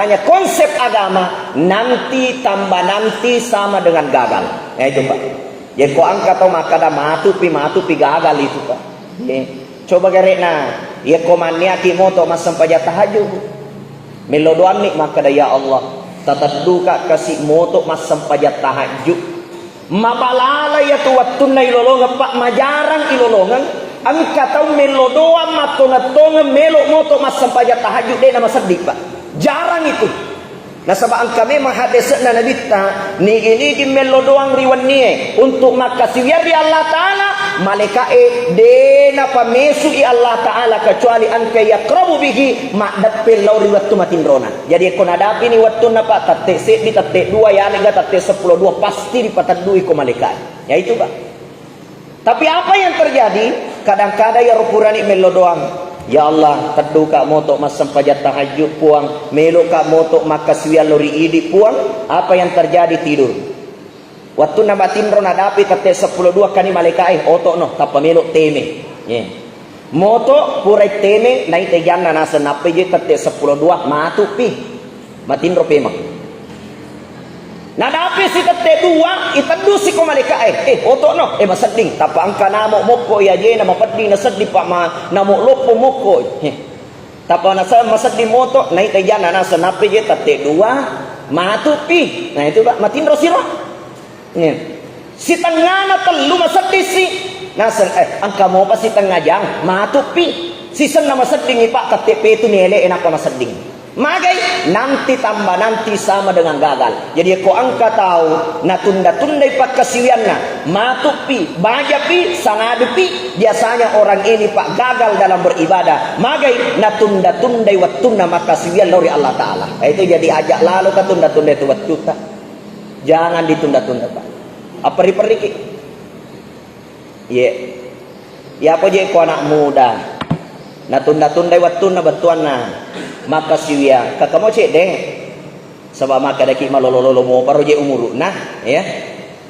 Makanya konsep agama nanti tambah nanti sama dengan gagal. Ya itu Pak. Jadi kau angkat tau maka ada matu pi gagal itu Pak. Ya. Coba gerena, ya komania ki moto masam pajat tahajud. Melodoan nih maka da ya Allah. Tatadduka kasih moto masam pajat tahajud. Mabalala ya tu wattuna ilolongan Pak majarang ilolongan. Angka tau melodoan matonga melok moto masam pajat tahajud deh nama sedih Pak. Jarang itu. Nah sebab angka memang hadisnya Nabi ta ni melo doang riwan nie untuk makasih di Allah Taala malaikat dena pamesu i Allah Taala kecuali angka yaqrabu bihi ma'dapil lauri wattu matinrona. Jadi kon hadapi ni wattu napa tatte se di tatte dua ya lega tatte 10 dua pasti dipatadui ko malaikat. Ya itu Pak. Tapi apa yang terjadi? Kadang-kadang ya rupurani melo doang. Ya Allah, teduh kak motok masam pajat tahajud puang, melok kak motok makasih lori idi puang, apa yang terjadi tidur. Waktu nama tindro nadapi kate 10 dua kani malaikat otok no, tapa melok teme. Yeah. Motok purai teme, naik tegian nasa nape je kate 10 dua matu pi, matindro pemang. Nadapi si kate dua, iteduh si ko malaikat otok no, masading, tapa angka namo moko ya je nama pedih nasaddi pak ma namo lopo moko. Tapa nasa masaddi moto naik tegian nasa nape je kate dua matu pi. Nah itu Pak matindro siro. Si tengah na telu masaddi si nasa angka mo pa si tengah jang matu pi. Si sen nama seding Pak kate pe itu nele enak pa masading. Magai nanti tambah nanti sama dengan gagal. Jadi ko angka tahu na tunda-tunda Pak kasiwianna matupi bajapi sangadupi biasanya orang ini Pak gagal dalam beribadah. Magai na tunda-tunda wattuna makasiwian lori Allah Taala. Itu jadi ajak lalu ka tunda-tunda itu wattuta. Jangan ditunda-tunda Pak. Apa periki? Ya apa je ko anak muda. Na tunda-tunda wattuna batuanna. Maka siwia kakamo cek deh sebab maka daki malololo mau baru je umur nah ya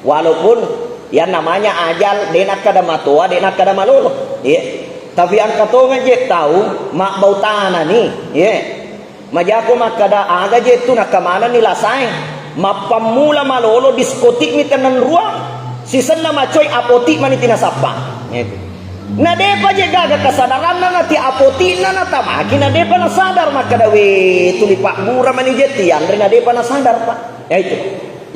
walaupun ya namanya ajal denak kada matua denak kada malolo ya tapi angka to je tahu mak bau tanah nih ya majako maka da aga je tu nak kamana ni lasai mapamula malolo diskotik ni tenan ruang sisen nama coy apotik manitina sapa ya na depa je gaga kesadaran na ti apoti na tamaki na depa na sadar maka dawe tuli Pak murah mani jeti andre na depa na sadar Pak. Ya itu.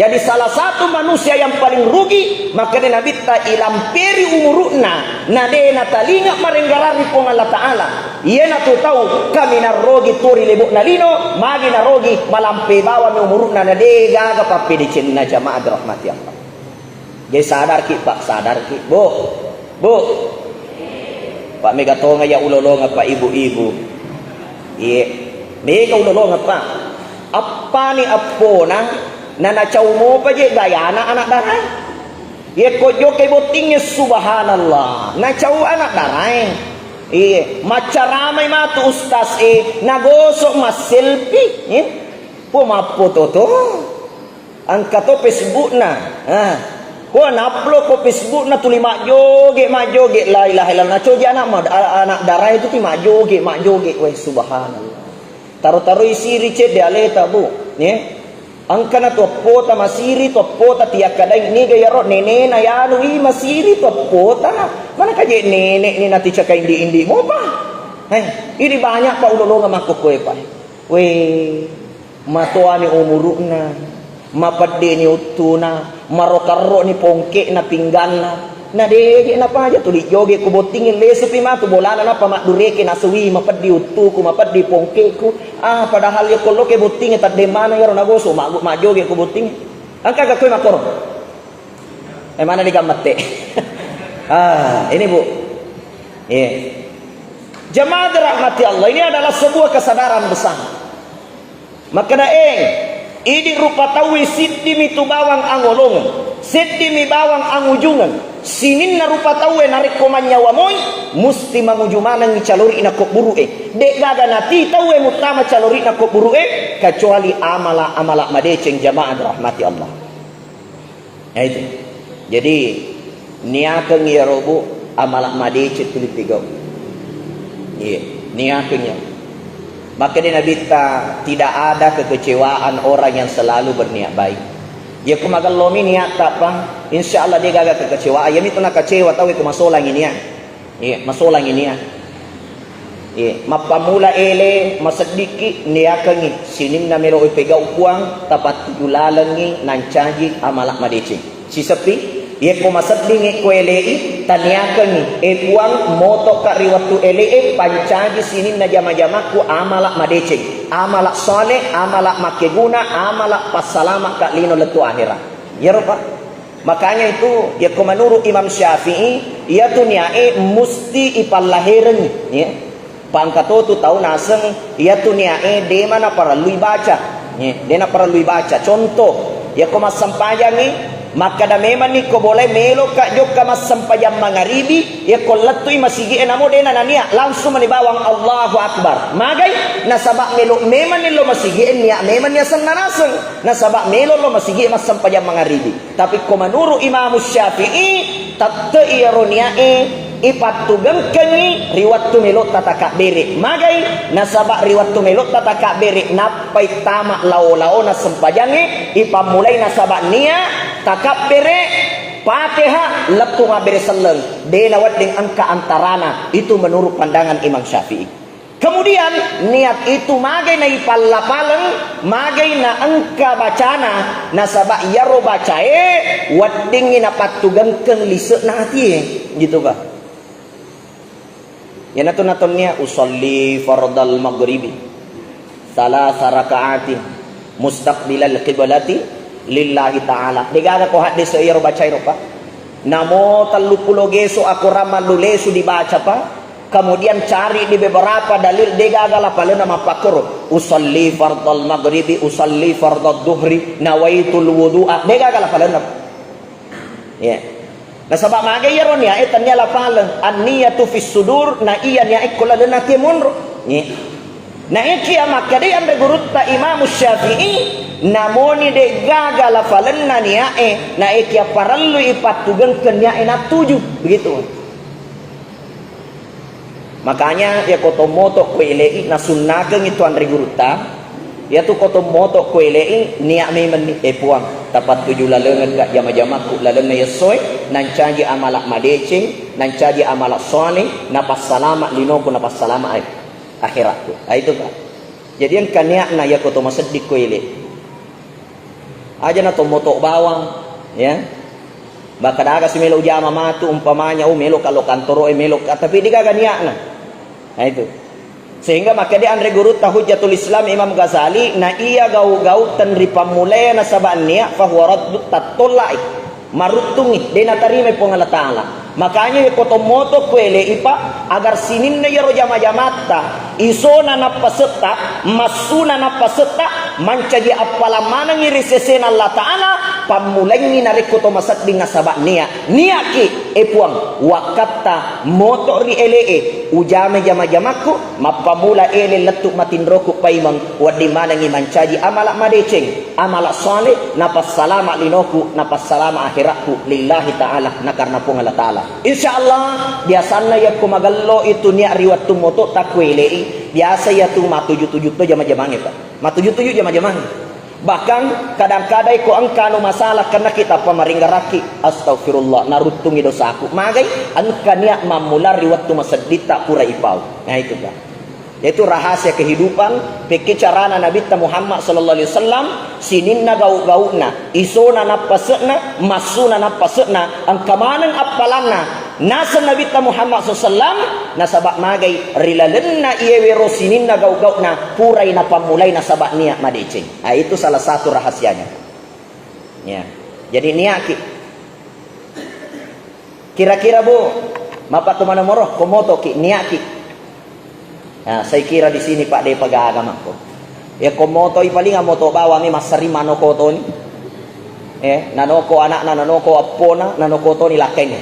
Jadi salah satu manusia yang paling rugi maka de nabi ta ilamperi umuruna na de na talinga marenggarari pong Allah Taala. Iya na tu tahu kami na rogi turi lebok na lino magi na rogi malampe bawa mi umuruna na de gaga papi di cinna jamaah rahmati Allah. Jadi sadar ki Pak sadar ki. Bu Pak mega tonga ya ulolonga Pak ibu-ibu. Iya. Mega ulolonga Pak. Apa ni apona nana caumo pa je gayana anak darai. Iya kojo ke botingnya subhanallah. Na cau anak darai. Iya, maca ramai matu ustaz nagosok mas selfie. Iya. Po mapoto to. Angka to Facebook na. Ko naplo ko Facebook na tuli mak joge la ilaha illallah coji anak darah itu ti mak joge weh subhanallah taru isi ricet dialeta bu ye angka na to pota masiri to pota tiak kadai ni gaya ro nene na ya anu i masiri to pota mana kaje nenek ni nanti cakai indi mo pa ini banyak Pak ulolonga makko koe Pak weh matoani umuruna mapade ni utuna marokaro ni pongke na pinggana na de na pa aja tuli joge ko botingin leso pi ma to bolana na pa madureke na suwi mapadi utu ko mapadi pongke ko padahal ya kollo ke botingin tad de mana yaro na goso ma joge ko boting angka ka koy makoro mana di gamate ini Bu jemaah rahmati Allah ini adalah sebuah kesadaran besar maka ini rupa tawi siddi mi tu bawang angolongan siddi mi bawang angujungan sinin na rupa tawi narik komanya wamoy musti mangujumana ngi calori ina kok buru dek gaga nati tawi mutama calori ina kok buru kecuali amala madeceng jamaah rahmati Allah ya itu jadi niateng ya robu amala madece tuli tiga iya niateng ya Maka dia Nabi tidak ada kekecewaan orang yang selalu berniat baik. Ya kumagallo mi niat tak pa, insyaallah dia gagal kekecewaan. Ya itu nak kecewa tahu ku masolang ini ya. Ya, masolang ini ya. Ya, mapamula ele masediki niakangi sinim na mero ipega upuang tapat tulalangi nancaji amalak madeci. Si sepi ye ko masedingi ko elei taniakangi puang moto ka riwatu elei pancaji sinim na jama-jama ku amalak madeci. Amalak soleh, amalak makeguna, amalak pasalama ka lino letu akhirat. Ya Pak. Makanya itu ya ko menurut Imam Syafi'i ia tu niae musti ipalahiran ya. Pangkato tu tahu naseng ia tu niae de mana para lui baca ya, dena para lui baca. Contoh ya ko masampajangi maka da memang ni ko boleh melo ka jok ka masampajang mangaribi ya ko latui masigi enamo dena nania langsung manibawang Allahu Akbar. Magai nasabak melo memang ni lo masigi nia memang nia sananaseng nasabak melo lo masigi masampajang mangaribi. Tapi ko menurut Imam Syafi'i tatte ironia ipatugang kengi riwat tu melot tataka beri magai nasabak riwat tu melot tataka beri napai tamak lau-lau na sempajangi ipamulai nasabak nia takap beri Fatihah lepu ngabere seleng denawat ding angka antarana. Itu menurut pandangan Imam Syafi'i. Kemudian niat itu magai na ipallapaleng magai na angka bacana nasabak yaro bacae wadding na patugang keng lisek na hati gitu Pak. Ya natun-natunnya usolli fardal maghribi salasa raka'atin mustaqbilal qiblati lillahi ta'ala. Digaga ko hadis iyo baca iro pa. Namo 30 geso aku ramal lulesu dibaca pa. Kemudian cari di beberapa dalil digaga la pala nama pakor usolli fardal maghribi usolli fardad duhri nawaitul wudu'a. Digaga la pala na. Ya. Nah sabab magai yaron ya etanya la palang an-niyatu fis sudur na iya nya ikula lena kemunro ni na iki maka de ambe gurutta Imam Syafi'i namoni de gaga la falanna nia na iki parallu ipatugang kenya ena 7 begitu. Makanya ya kotomoto ko ilei na sunnakeun itu andre gurutta ya tu kotomoto ko ilei nia me men puang tapat 7 lalengan gak jama-jamaku lalengan yasoy nancaji amalak madecing nancaji amalak soleh napas salama linoko napas salama akhiratku. Itu Pak. Jadi yang kania na ya koto masedik ko ile aja na to motok bawang ya baka daga si melo jama matu umpamanya melo kalau kantoro melo tapi digagania na. Nah itu sehingga maka dia andre guru Hujjatul Islam Imam Ghazali na iya gau-gau tenri pamulaya na sabania fahuwa raddu tatulai marutungi dena tarime pong Allah Ta'ala. Makanya kotomoto kwele ipa agar sinin na yaro jama-jamata isona na paseta masuna na paseta mancaji apalamana ngirisesen Allah Ta'ala pamulengi na rikoto masat di nasabak niya ki puang wakata motor ri elee ujame jama-jamaku mapamula ele letuk matindroku paimang wadi manangi mancaji amalak madeceng amalak saleh napas salama linoku napas salama akhiratku lillahi ta'ala na karena pong Allah Ta'ala. Insyaallah biasanya ya kumagallo itu niat riwat tu moto takwelei biasa ya tu matuju-tuju tu jama-jamange Pak. Matuju-tuju jama-jamange. Bahkan kadang-kadang ko angkano masalah karena kita pamaringgaraki astagfirullah narutungi dosaku. Magai angka niat mamula riwat tu masedita pura ipau. Nah itu Pak. Yaitu rahasia kehidupan peke carana Nabi Muhammad sallallahu alaihi wasallam sininna gau-gauna isona napasena masuna napasena angkamanan apalanna nasa Nabi Muhammad sallallahu alaihi wasallam nasabak magai rilalenna iyewe rosininna gau-gauna purai na pamulai nasabak niat madeceng. Nah, itu salah satu rahasianya. Ya. Jadi niat kira-kira Bu mapa kemana moroh komoto ki niat ki. Nah, saya kira di sini Pak de pagagama ko. Ya komoto ipaling moto bawa mi masari manoko to ni. Nanoko anak na nanoko apona nanoko to ni lakeng.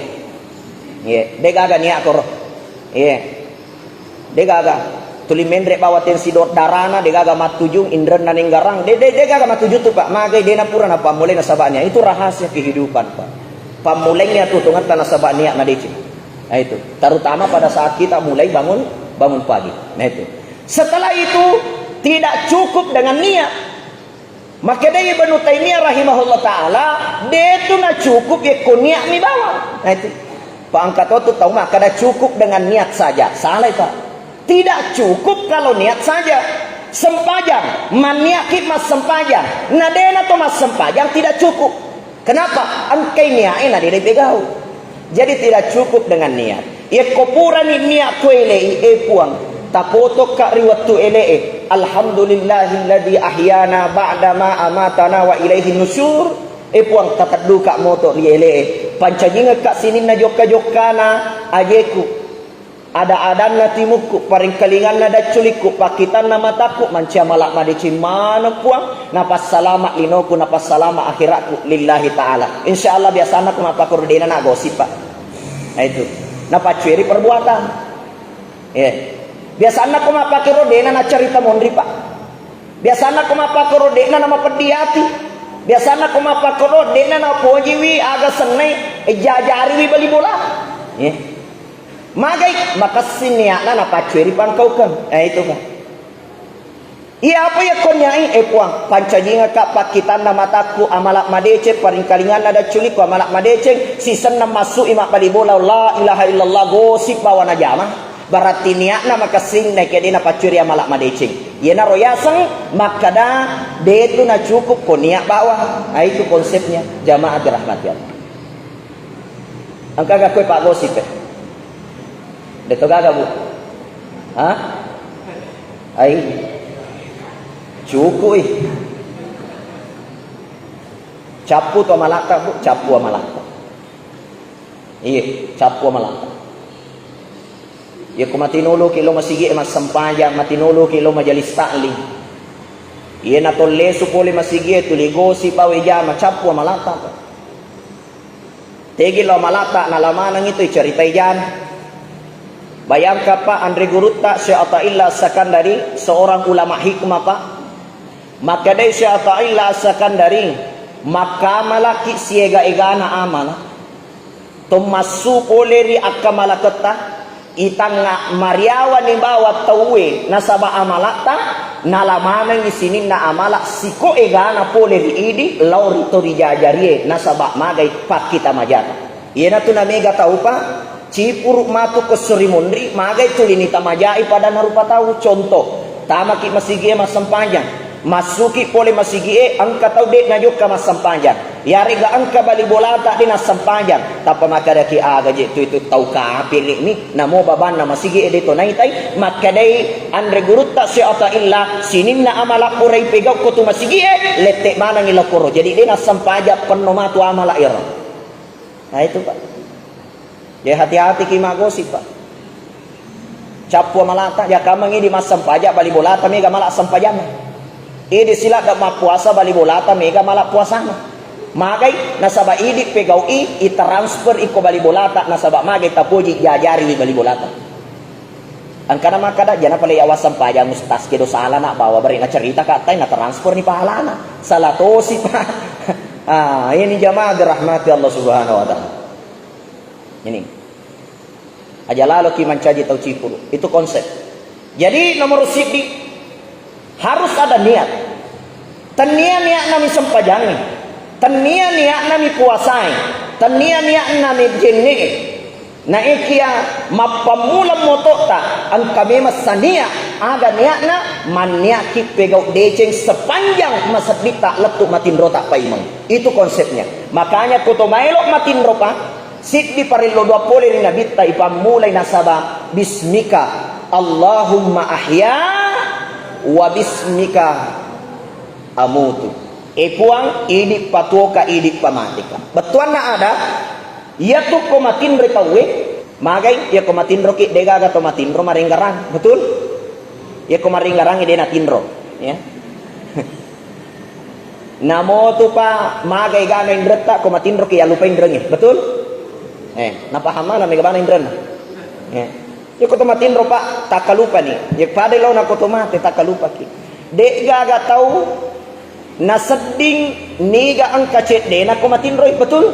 De gaga niya ko ro. De gaga tuli mendre bawa tensi dot darana de gaga matujung indren na ninggarang. De gaga matuju tu Pak. Magai de na pura na pamulay na sabanya. Itu rahasia kehidupan Pak. Pamulay niya tutungan tanah sabanya na deci. Nah itu terutama pada saat kita mulai bangun pagi. Nah itu Setelah itu tidak cukup dengan niat. Maka dari Ibnu Taimiyah rahimahullah taala, dia itu na cukup ya ko niat mi bawa. Nah itu Pak angkat itu tahu maka dah cukup dengan niat saja. Salah Pak. Tidak cukup kalau niat saja. Sempajang, maniaki mas sempajang. Nadena to mas sempajang tidak cukup. Kenapa? Angkai niain ada dipegau. Jadi tidak cukup dengan niat. Ya kopura ni niat ko elei puang. Tapoto ka riwatu elei. Alhamdulillahilladzi ahyana ba'da ma amatana wa ilaihi nusyur. Puang tatat duka moto ri elei. Pancajinga kak sinin na joka-jokana ajeku. Ada adan na timuku, paring kalingan na daculiku, pakitan na mataku, mancia malak madici mana puang, napas salama linoku, napas salama akhiratku, lillahi ta'ala. InsyaAllah biasanya aku mapakurdena na gosip Pak. Nah itu, napacuri perbuatan. Biasanya aku mapakurdena na cerita mondri Pak. Biasanya aku mapakurdena na mapediati. Biasanya aku mapakurdena na pojiwi aga senai, jajari wi bali bola. Magai makasih niatna na pacuri pangkau kan. Itu kan. Iya apa ya konyai puang pancajinga kak pakitan na mataku amalak madece paring kalingan ada culik ku amalak madece sisen na masuk imak balibola la ilaha illallah gosip bawa na jama berarti niatna makasih naik na pacuri amalak madece. Iya na royasang makada de itu na cukup ko niat bawa. Itu konsepnya jamaah dirahmati Allah. Angka gak Pak gosip Deto gaga Bu? Hah? Ai. Cukup Capu to malaka Bu, capu malaka. Iya, capu malaka. Ya ko matinolo kilo masigi mas sampaya, matinolo kilo majalis ta'lim. Iya na tolle supole masigi tuligo si paweja macapu malaka. Tegi lo malaka na lamanang ito cerita ijan. Bayangkan Pak Andre Gurutta Syekh Athaillah Sakandari, seorang ulama hikmah Pak. Maka dari Syekh Athaillah Sakandari, maka malaki siega egana amala. Tomasu poleri akamala keta, itanga mariawa ni bawa tawe nasaba amalata, nalamana ni sinin na amala siko egana poleri idi lauri tori jajarie nasaba magai pak kita majata. Iena tu na mega tahu Pak. Cipuruk matu ke Surimundri magai tulini tamajai pada narupa tahu contoh tamaki masigi masam panjang masuki pole masigi angka tahu dek najuka masam panjang yari ga angka bali bola tak di nasam panjang tapa maka daki aga je itu tahu kapir ni namo baban na masigi de to naitai maka dai Andre Gurutta Syekh Athaillah sinin na amala kurai pegau ko tu masigi letek mana ngila koro jadi dia nasam panjang penuh matu amala ir. Nah itu Pak. Ya hati-hati kima gosip Pak. Capu malata ya kamangi di masam pajak bali bolata mega malak sampajana. Idi sila ga puasa bali bolata mega malak puasana. Magai nasaba idi pegau i transfer iko bali bolata nasaba magai tapuji jajari bali bolata. Angkana makada jana pala awas sampajak mustas kedo salah nak bawa beri na cerita katai na transfer ni pahalana. Salah tosi Pak. Ini jamaah dirahmati Allah Subhanahu wa taala. Ini aja lalu ki mancaji tau cipuru itu konsep. Jadi nomor sidi harus ada niat. Tania niat nami sempajangi, tania niat nami puasai, tania niat nami jenne. Na ikia mapamula motota ang kami masania aga niatna maniaki pegau deceng sepanjang masabita letu matin rota paimang. Itu konsepnya. Makanya kutomailok matin ropa Siddi parillo dua pole ni nabita ipamulay nasaba bismika Allahumma ahya wa bismika amutu. Puang idik patuoka idik pamatika. Betuan na ada ya tu komatin retawe magai ya komatin roki dega gato matin ro maringgarang betul ya komaringgarang ide na tinro ya. Namo tu pa magai gana indreta komatin roki ya lupa indrengnya betul. Napahama na may gabana indran. Yung kutumatin ro pa takalupa ni. Yung padelaw na kutumate takalupa ki. De gaga tau nasading niga ang kacet de na kumatin ro betul.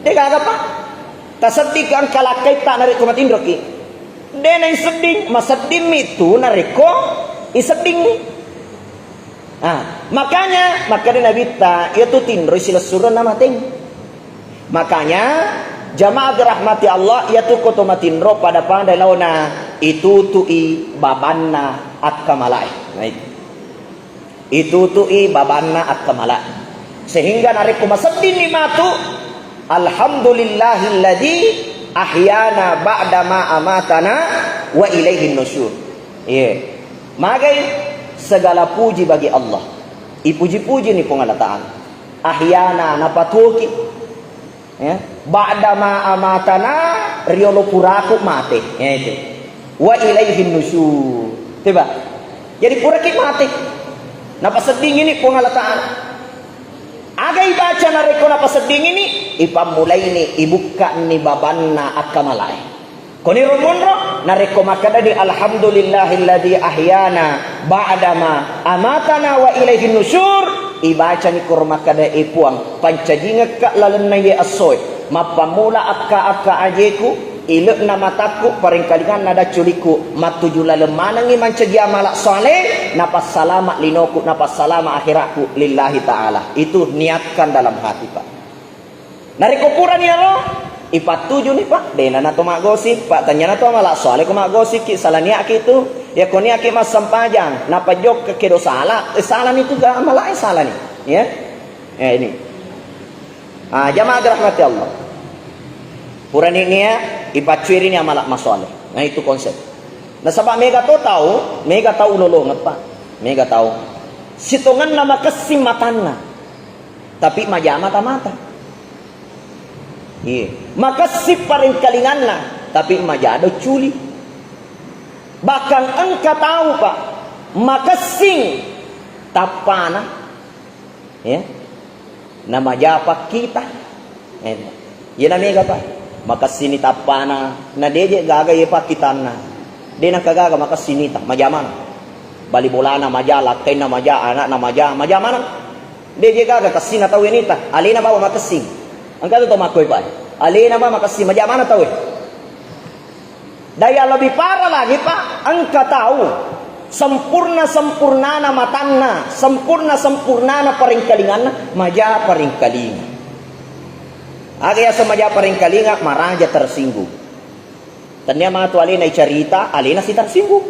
De gaga pa. Tasading ang kalakay ta na kumatin ro ki. Dena iseding, masedim itu nareko iseding. Makanya Nabi ta itu tindro sila surun nama ting. Makanya jamaah dirahmati Allah yaitu kotomatin ro pada pandai launa itu tui babanna akamalai. Nah itu tui babanna akamalai. Sehingga narik kumasedin nimatu alhamdulillahilladzi ahyana ba'da ma amatana wa ilaihin nusyur. Magai segala puji bagi Allah. Ipuji-puji ni pengalataan. Ahyana napatuki ba'da ma amatana riolo puraku mati. Itu. Wa ilaihin nusyur. Tiba. Jadi puraki mati. Napa seding ini pengalataan. Agai baca nareko napa seding ini ipamulai ini ibuka ni babanna akamalai. Koni romonro nareko makada di alhamdulillahilladzi ahyana ba'dama amatana wa ilaihin nusyur. Ibaca ni kurmakada ipuang pancajinga ka lalenna ye asoy mapamula akka ajeku ilek na mataku paringkalingan nada culiku matuju lalemanangi mancaji amalak saleh napa salama linoku napa salama akhiratku lillahi ta'ala. Itu niatkan dalam hati Pak. Nariko puran ya lo ipatuju nih Pak dena na to mak gosip Pak tanya na to amalak saleh ko mak gosip ki salah niat kitu ya ko niat ki mas sampajang napa jok ke kedo salah salah itu ga amalak salah nih ya ini jamaah dirahmati Allah. Puran ini ya ipacuiri ni amalak masoleh. Nah itu konsep. Nah sebab mega tahu nolongat Pak. Mega tahu. Sitongan nama kesimatanna. Tapi majama mata. Iya. Maka si paring kalinganna. Tapi majado culi. Bahkan engkau tahu Pak. Maka sing tapana. Ya. Nama japa kita. Ya namanya Pak. Maka sini tapana na deje gaga ye pakitana de na kagaga maka sini ta majaman bali bolana majala kaina maja anak na maja majamana deje gaga kasina tawinita alina ba makasing angka to makoy pa alina ba makasing majamana tawi daya lebih parah lagi Pak angka tahu sempurna na matanna sempurna na paringkalinganna maja paringkalingan. Agaya semaja paring kalinga maraja tersinggung. Tanya ma tu alina cerita, alina si tersinggung.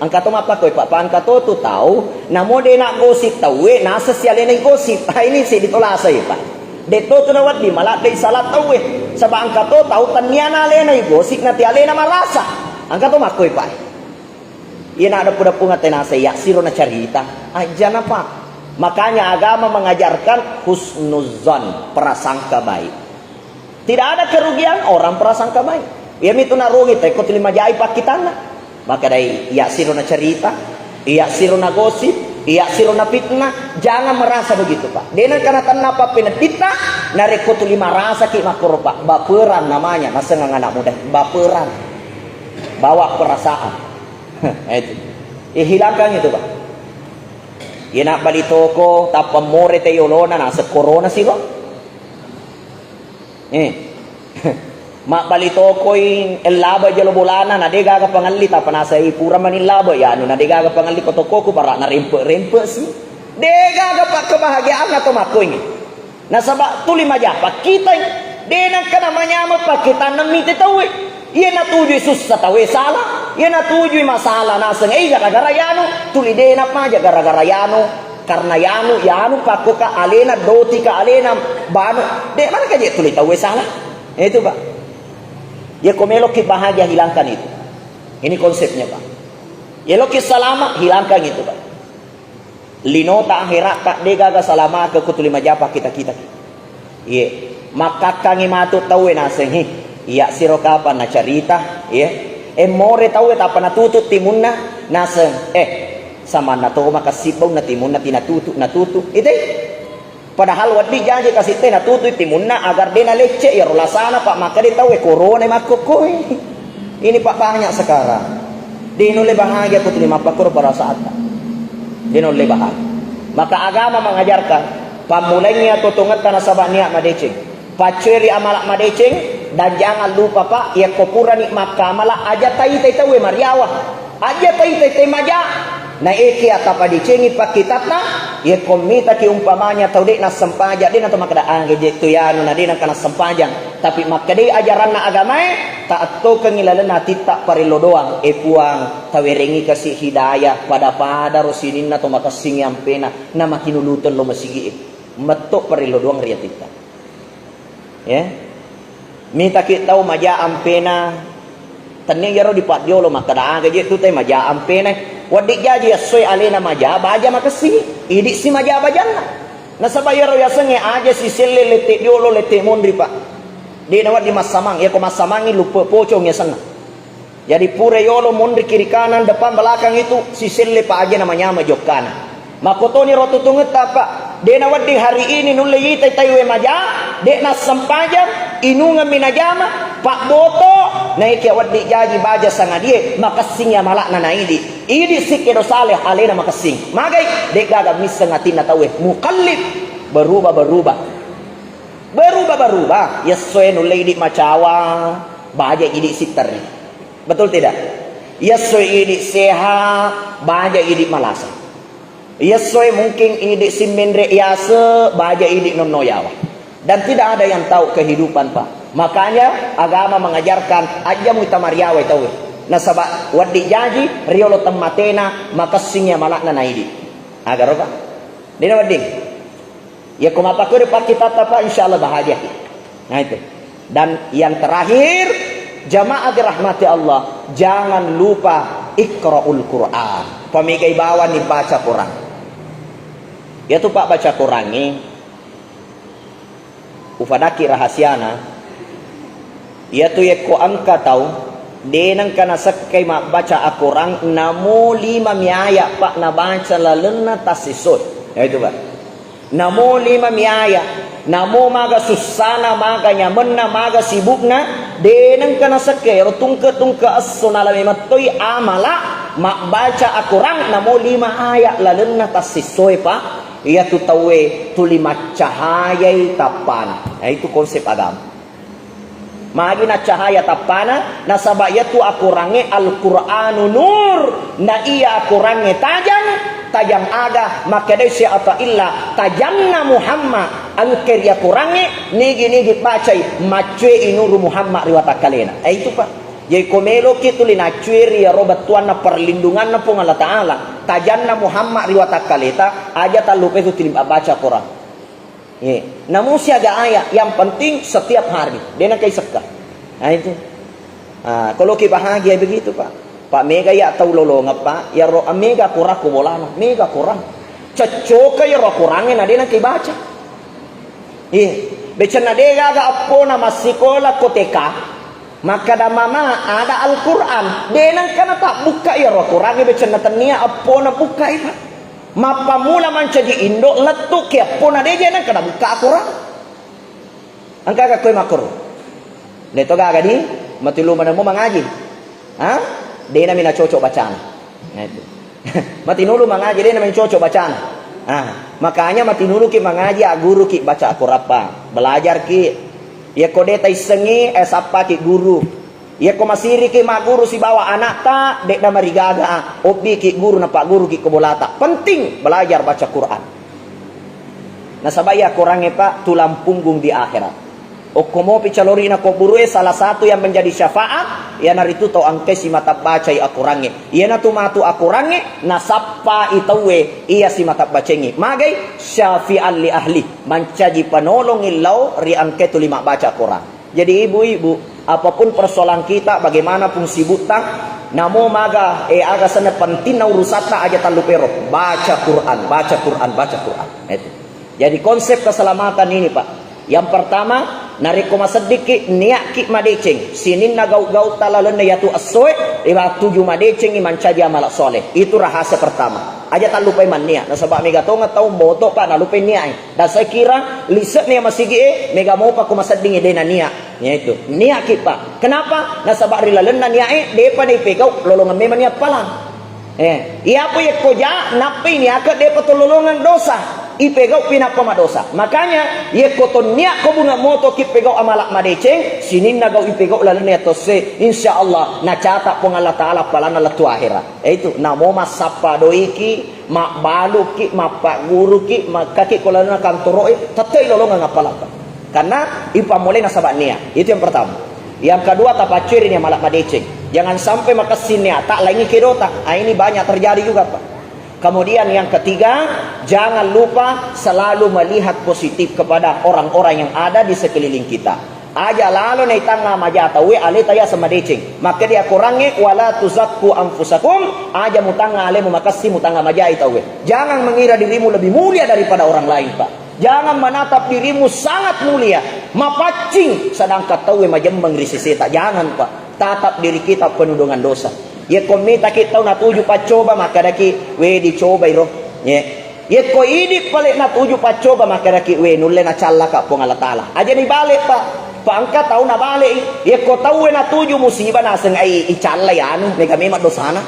Angka to apa koi Pak? Angka to tu tahu, namo de nak gosip tahu, nasa si alina gosip. Ini si ditolak saya Pak. De to tu nawat di malah de salah tahu Sebab angka to tahu tanya na alina gosip nanti alina marasa. Angka to makoi Pak. Ia nak ada puda-punga tenasa ya siro na cerita. Aja na Pak. Makanya agama mengajarkan husnuzan, prasangka baik. Tidak ada kerugian orang prasangka baik. Ya itu narugi ikut 5 jaib pakitana. Maka dari iya sirona cerita, iya sirona gosip, iya sirona fitnah, jangan merasa begitu Pak. Dena karena tanpa penetita nareko 5 rasa ki makro Pak. Baperan namanya, masa anak muda, baperan. Bawa perasaan. Itu. Hilangkan itu Pak. Ya nak bali toko tapa more te yolona nasa corona sih kok. Mak bali toko in laba jalo bolana na dega ka pangalli tapa nasa ipura manin laba ya anu na dega ka pangalli ko toko ko para na rempe sih. Dega ka pa kebahagiaan atau makoy. Na sabak tuli majapa kita denang kana manyama pa kita namite tawe. Ia na tujuh susah tahu salah, ia na tujuh masalah nasa gara-gara yanu tuli dena aja gara-gara yanu karena yanu paku ka alena doti ka alena banu de mana kaje tuli tahu salah itu Pak. Ya komelo ki bahagia hilangkan itu. Ini konsepnya Pak. Ya lo ki salama hilangkan itu Pak. Linota akhirat tak degaga salama ke kutuli majapa kita. Iya, maka kangi matu tahu nasa iya siro kapan na cerita ya more tahu apa na tutut timunna nasa sama na to makasibaw na timunna tinatutu itu padahal wadi janji kasih teh na tutut timunna agar dena lecce ya rolasana Pak maka dia tahu corona makokoy ini Pak banyak sekarang dino le bahagia ko terima pakor para saat dino le bahagia maka agama mengajarkan pamulainya tutungat kana sabania madeceng paceri amalak madeceng Dan jangan lupa Pak, ya kopura ni makamala aja tai tawe mariawa. Aja tai maja. Na eki atapa dicengi pak kitatna, ya komita ki umpamanya tau dek na sempaja dia atau makada angge tu ya na dia kana sempajang. Tapi makade ajaran na agamae tak atau kengilalan nati tak parilo doang puang tawerengi kasih hidayah pada rosinin na to makasing yampena na makinuluton lo masigi metok parilo doang riya tita. Ya. Minta kita tahu maja ampena tani yaro di patio lo makada angge tu tay maja ampena wadik jaji soy alena maja baja makasi idik si maja bajana nasabayaro yasenge aja si sele lete diolo lete mondri pak di nawat di masamang ya ko masamangi lupa pocong ya sana jadi pure yolo mondri kiri kanan depan belakang itu si sele pak aja namanya majok kanan makotoni roto tunget apa de nawat di hari ini nulle yita taywe maja de na sampajang inunga minajama pak boto naik ya wadi jaji baja sangadie makasing ya malak na naidi idi sikedo saleh alena makasing magai dek gaga misa ngatina tawe mukallib berubah ya soenu lady macawa baja idi sitar betul tidak ya soe idi seha baja idi malasa ya soe mungkin idi simendre yase baja idi nonoyawa dan tidak ada yang tahu kehidupan Pak. Makanya agama mengajarkan aja mutamariawe tahu. Nasaba wadi jaji riolo tematena makasingnya malakna naidi. Agar apa? Dina wadi. Ya kumapa ko pak kita tapa insyaallah bahagia. Nah itu. Dan yang terakhir jamaah dirahmati Allah, jangan lupa iqraul Quran. Pemigai bawa nih baca Quran. Ya tuh Pak baca Quran nih. Ufadaki rahasiana yaitu ya ko angka tahu denang kana sakai mak baca Al-Quran namo 5 miaya Pak na baca lalena tasisot ya itu Pak namo 5 miaya namo maga susana maga nyamanna maga sibukna denang kana sakai rotungke as-sunala mematoi amala mak baca Al-Quran namo 5 ayat lalena tasisoi Pak ia tu tawe tulima cahaya tapan. Nah itu konsep agama. Magi na cahaya tapana nasaba ia tu akurange Al-Qur'anu nur na ia akurange tajang ada maka desi atau illa tajanna Muhammad al-kir ya kurange nigi bacai macwe inuru Muhammad riwata kalena. Itu Pak. Jadi komelo kitu lina cuiri ya robat tuana perlindungan na pun Allah Ta'ala tajanna Muhammad riwata kaleta aja tak lupa itu tilim baca Quran namun siaga ayat yang penting setiap hari dia nak sekar nah itu kalau kita bahagia begitu Pak mega ya tahu lolong apa ya roh mega kurang kubolana mega kurang cocok ya roh kurangnya dia nak baca becana dia agak apa nama sekolah koteka maka da mama ada Al-Quran denang kana tak buka ya roh Quran ni becana tania apa na buka iba mapa mula mancaji indo letuk ya apa na deje nang kana buka Al-Quran angka ka koy makro neto gaga di matilu mana mo mangaji dena mina cocok bacaan nah itu matinulu mangaji dena mina cocok bacaan makanya matinulu ki mangaji guru ki baca Al-Quran belajar ki ya kode tai sengi sapa ki guru ya ko masiri ki ma guru si bawa anak ta dek na marigaga obi ki guru na pak guru ki kebolata penting belajar baca Quran nasabaya kurangnya Pak tulang punggung di akhirat okomo picalori na ko burue salah satu yang menjadi syafaat ya naritu to angke si mata baca akurange iya na tumatu akurange nasapa itawe iya si mata bacengi magai syafi'an li ahli mancaji panolong illau ri angke tu lima baca Quran jadi ibu-ibu apapun persoalan kita bagaimanapun sibuk tang namo maga aga sana penting na urusata aja talupero baca Quran itu jadi konsep keselamatan ini Pak yang pertama nariko masediki niak ki madeceng sinin na gau talalan na yatu asoy iba tuju madeceng imancaji amal soleh itu rahasia pertama aja tak lupa iman niat nasabak mega tonga tau moto Pak na lupa niat dan saya kira liset ni masigi mega mau Pak kumasedingi dena niat ya itu niat ki Pak kenapa nasabak rilalan na niat depa ni pekau lolongan memang niat palang iya po ye koja napi niat ke depa lolongan dosa ipegau pinapa madosa. Makanya ye koton niak ko bunga moto kipegau amalak madeceng sinin nagau ipegau lalu ne tose insyaallah na cata pong Allah taala palana latu akhirat. Itu namo masapa doiki mak baluki mak pak guru ki mak kaki kolana kantoroi tatai lolonga ngapalaka. Karena ipamole nasabak niat. Itu yang pertama. Yang kedua tapaciri ni amalak madeceng. Jangan sampai makasin niat tak lagi kedota. Ini banyak terjadi juga Pak. Kemudian yang ketiga, jangan lupa selalu melihat positif kepada orang-orang yang ada di sekeliling kita. Aja lalu na itanga majata we alita ya sama decing. Maka dia kurangi wala tuzakku anfusakum, aja mutanga ale makasi mutanga majai tawe. Jangan mengira dirimu lebih mulia daripada orang lain, Pak. Jangan menatap dirimu sangat mulia, mapacing sedangkan tawe majembang risiseta. Jangan, Pak. Tatap diri kita penuh dengan dosa. Ye komita kita na tuju pacoba maka daki we dicoba iro. Ye ko ini pale na tuju pacoba maka daki we nulle na challa ka pong Allah taala. Aja ni balik Pak. Pangkat tahu na balik. Ye ko tahu na tuju musibah na seng ai challa yanu me kami madosana.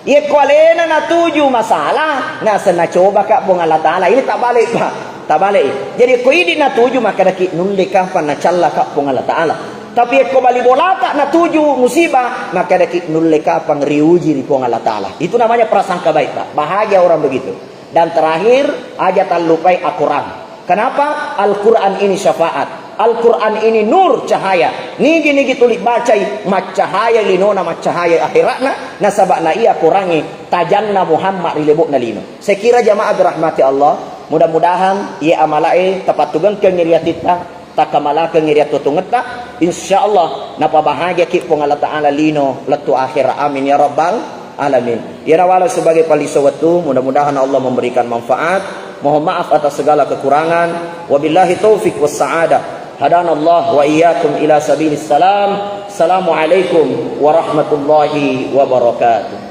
Ye ko alena na tuju masalah na sen na coba ka pong Allah taala. Ini tak balik Pak. Tak balik. Jadi ko ini na tuju maka daki nulle ka na challa ka pong Allah taala. Tapi ko bali bolata na tuju musibah maka daki nulleka pangriuji di pong Allah taala. Itu namanya prasangka baik Pak. Bahagia orang begitu. Dan terakhir aja tak lupai Al-Quran. Kenapa? Al-Quran ini syafaat. Al-Quran ini nur cahaya. Nigi tulis bacai mac cahaya linona mac cahaya akhiratna nasabakna ia kurangi tajanna Muhammad rilebok nalino. Saya kira jamaah dirahmati Allah, mudah-mudahan ia amalai tepat tugang kengiriat kita takamala kengiriat tutungeta insyaallah napa bahagia ki pong Allah taala lino letu akhir amin ya rabbal alamin. Ya wala sebagai palisa waktu, mudah-mudahan Allah memberikan manfaat. Mohon maaf atas segala kekurangan. Wabillahi taufik was saadah. Hadanallah wa iyyakum ila sabilis salam. Assalamualaikum warahmatullahi wabarakatuh.